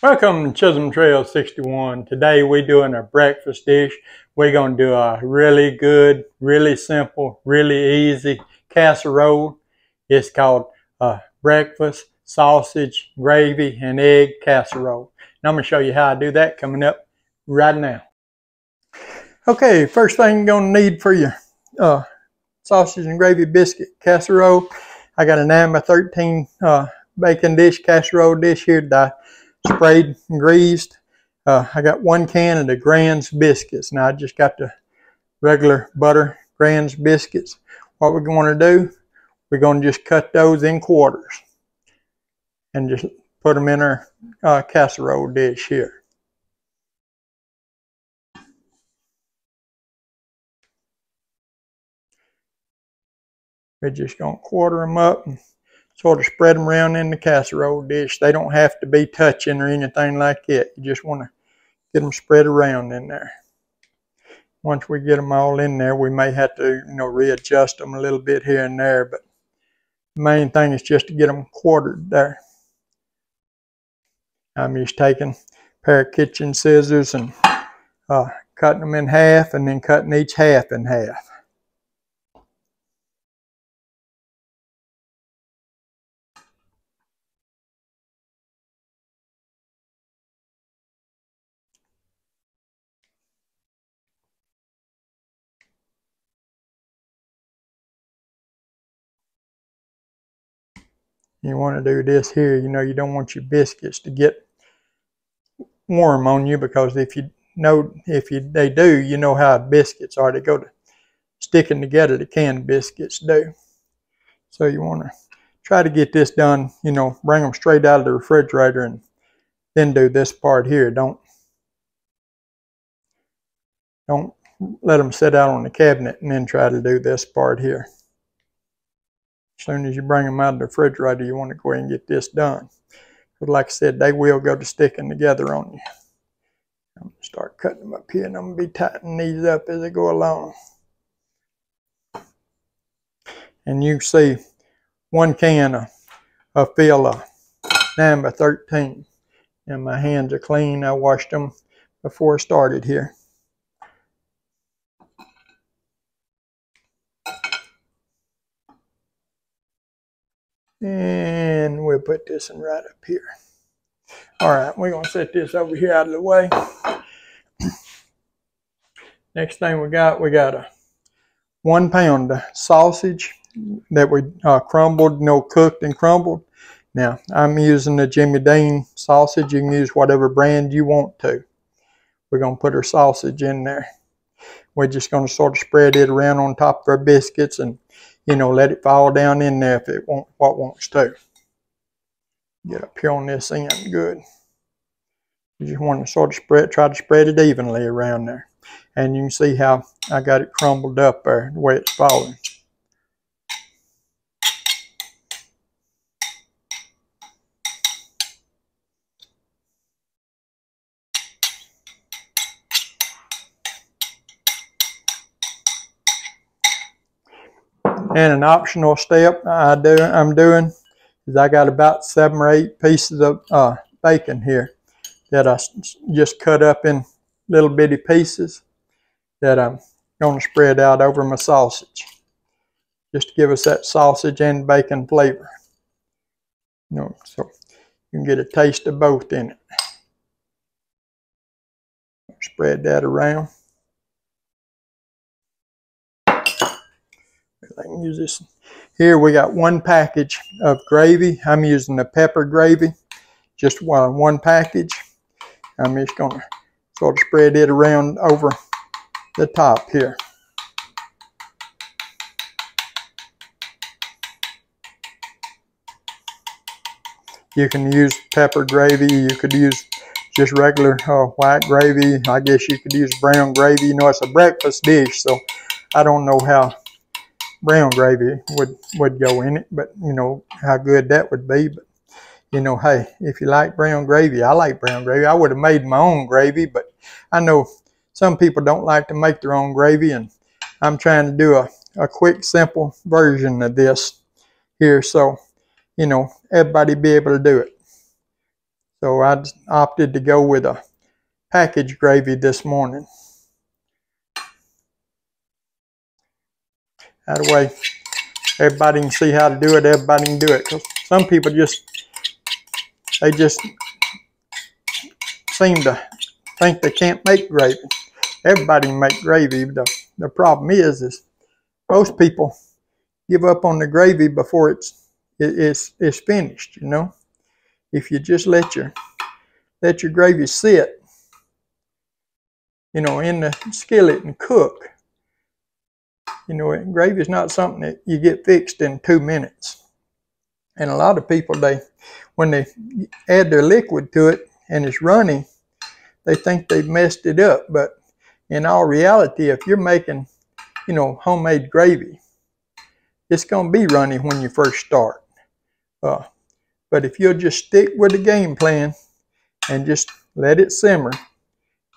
Welcome to Chisholm Trail 61. Today we're doing a breakfast dish. We're going to do a really good, really simple, really easy casserole. It's called breakfast sausage, gravy, and egg casserole. And I'm going to show you how I do that coming up right now. Okay, first thing you're going to need for your sausage and gravy biscuit casserole. I got a 9x13 bacon dish, casserole dish here that I sprayed and greased. I got 1 can of the Grand's biscuits. Now I just got the regular butter Grand's biscuits. What we're going to do, we're going to just cut those in quarters and just put them in our casserole dish here. We're just going to quarter them up and sort of spread them around in the casserole dish. They don't have to be touching or anything like that. You just want to get them spread around in there. Once we get them all in there, we may have to, readjust them a little bit here and there, but the main thing is just to get them quartered there. I'm just taking a pair of kitchen scissors and cutting them in half and then cutting each half in half. You want to do this here, you don't want your biscuits to get warm on you, because they do, you know how biscuits are. They go to sticking together, the canned biscuits do. So you want to try to get this done, bring them straight out of the refrigerator and then do this part here. Don't let them sit out on the cabinet and then try to do this part here. As soon as you bring them out of the refrigerator, you want to go ahead and get this done. But like I said, they will go to sticking together on you. I'm going to start cutting them up here, and I'm going to be tightening these up as I go along. And you can see 1 can of fill of 9x13. And my hands are clean. I washed them before I started here. And we'll put this one right up here. All right, we're going to set this over here out of the way. Next thing we got a 1 pound of sausage that we crumbled, cooked and crumbled. Now, I'm using the Jimmy Dean sausage. You can use whatever brand you want to. We're going to put our sausage in there. We're just going to sort of spread it around on top of our biscuits and let it fall down in there if it wants to. Get up here on this end good. You just want to sort of try to spread it evenly around there. And you can see how I got it crumbled up there, the way it's falling. And an optional step I'm doing is I got about 7 or 8 pieces of bacon here that I just cut up in little bitty pieces that I'm going to spread out over my sausage, just to give us that sausage and bacon flavor. So you can get a taste of both in it. Spread that around. I can use this. Here we got 1 package of gravy. I'm using the pepper gravy, just 1 package. I'm just going to sort of spread it around over the top here. You can use pepper gravy. You could use just regular white gravy. I guess you could use brown gravy. It's a breakfast dish, so I don't know how brown gravy would go in it, but how good that would be. But hey, if you like brown gravy, I like brown gravy. I would have made my own gravy, but I know some people don't like to make their own gravy, and I'm trying to do a quick, simple version of this here, so everybody be able to do it. So I opted to go with a packaged gravy this morning. That way, everybody can see how to do it. Everybody can do it. 'Cause some people they just seem to think they can't make gravy. Everybody can make gravy. The problem is most people give up on the gravy before it's finished. You know, if you just let your gravy sit, you know, in the skillet and cook. You know, gravy is not something that you get fixed in 2 minutes. And a lot of people, when they add their liquid to it and it's runny, they think they've messed it up. But in all reality, if you're making, you know, homemade gravy, it's going to be runny when you first start. But if you'll just stick with the game plan and just let it simmer,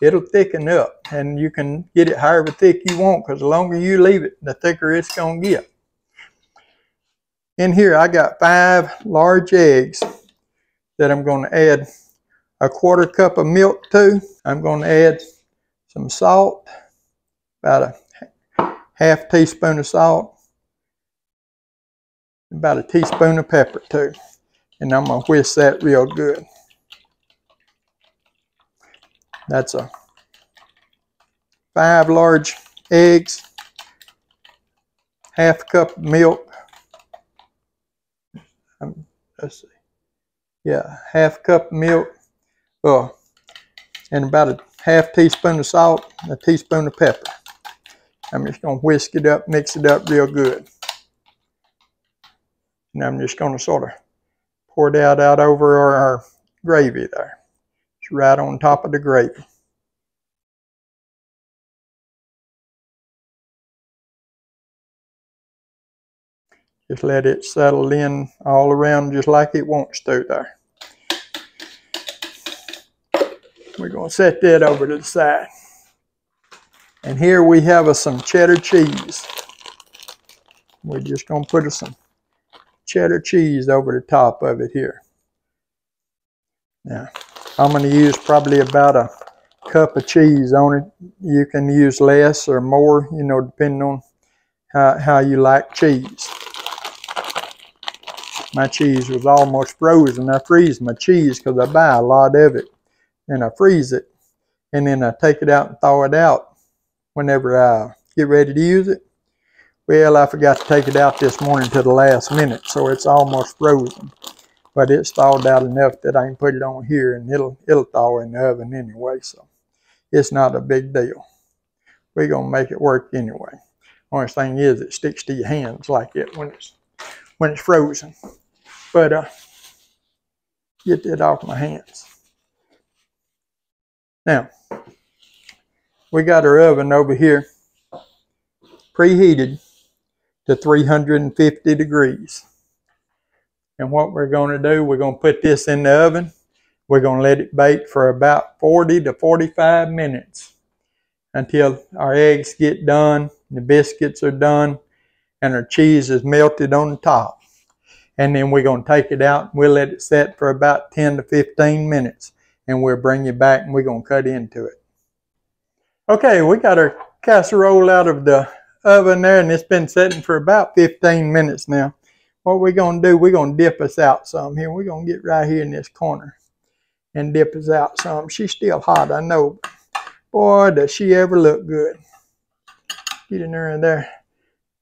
it'll thicken up, and you can get it however thick you want, because the longer you leave it, the thicker it's going to get. In here, I got 5 large eggs that I'm going to add a 1/4 cup of milk to. I'm going to add some salt, about a 1/2 teaspoon of salt, about a teaspoon of pepper too. And I'm going to whisk that real good. That's a 5 large eggs, 1/2 cup of milk. Let's see. Yeah, 1/2 cup of milk, and about a 1/2 teaspoon of salt, and a teaspoon of pepper. I'm just going to whisk it up, mix it up real good. And I'm just going to sort of pour that out over our gravy there. It's right on top of the gravy. Just let it settle in all around just like it wants to there. We're going to set that over to the side. And here we have some cheddar cheese. We're just going to put some cheddar cheese over the top of it here. Now, I'm going to use probably about a cup of cheese on it. You can use less or more, you know, depending on how you like cheese. My cheese was almost frozen. I freeze my cheese because I buy a lot of it, and I freeze it, and then I take it out and thaw it out whenever I get ready to use it. Well, I forgot to take it out this morning to the last minute, so it's almost frozen. But it's thawed out enough that I can put it on here, and it'll thaw in the oven anyway, so it's not a big deal. We're going to make it work anyway. Only thing is, it sticks to your hands like it when it's frozen. But get that off my hands. Now, we got our oven over here preheated to 350 degrees. And what we're going to do, we're going to put this in the oven. We're going to let it bake for about 40 to 45 minutes until our eggs get done, the biscuits are done, and our cheese is melted on the top. And then we're going to take it out, and we'll let it set for about 10 to 15 minutes. And we'll bring you back, and we're going to cut into it. Okay, we got our casserole out of the oven there, and it's been setting for about 15 minutes now. What we're going to do, we're going to dip us out some here. We're going to get right here in this corner and dip us out some. She's still hot, I know. Boy, does she ever look good. Get in there and there.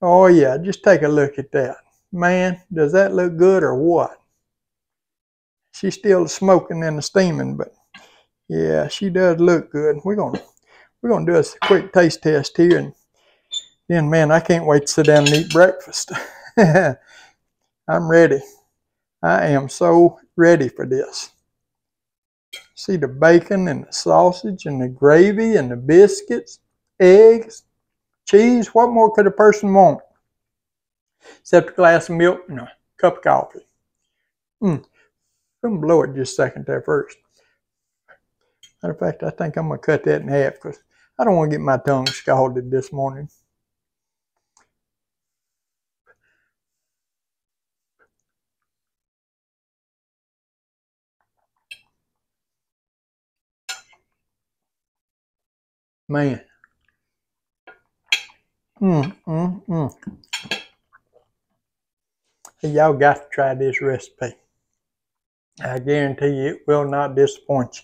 Oh, yeah, just take a look at that. Man, does that look good or what? She's still smoking and steaming, but yeah, she does look good. We're gonna do a quick taste test here, and then, man, I can't wait to sit down and eat breakfast. I'm ready. I am so ready for this. See the bacon and the sausage and the gravy and the biscuits, eggs, cheese. What more could a person want? Except a glass of milk and a cup of coffee. I'm going to blow it just a second there first. Matter of fact, I think I'm going to cut that in half because I don't want to get my tongue scalded this morning. Man. Y'all got to try this recipe. I guarantee you it will not disappoint you.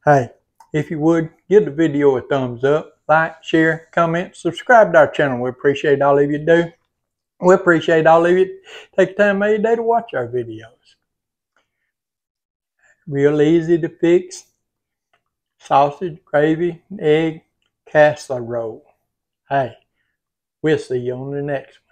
Hey, if you would, give the video a thumbs up, like, share, comment, subscribe to our channel. We appreciate all of you do. We appreciate all of you take time out of your day to watch our videos. Real easy to fix. Sausage, gravy, egg, casserole. Hey, we'll see you on the next one.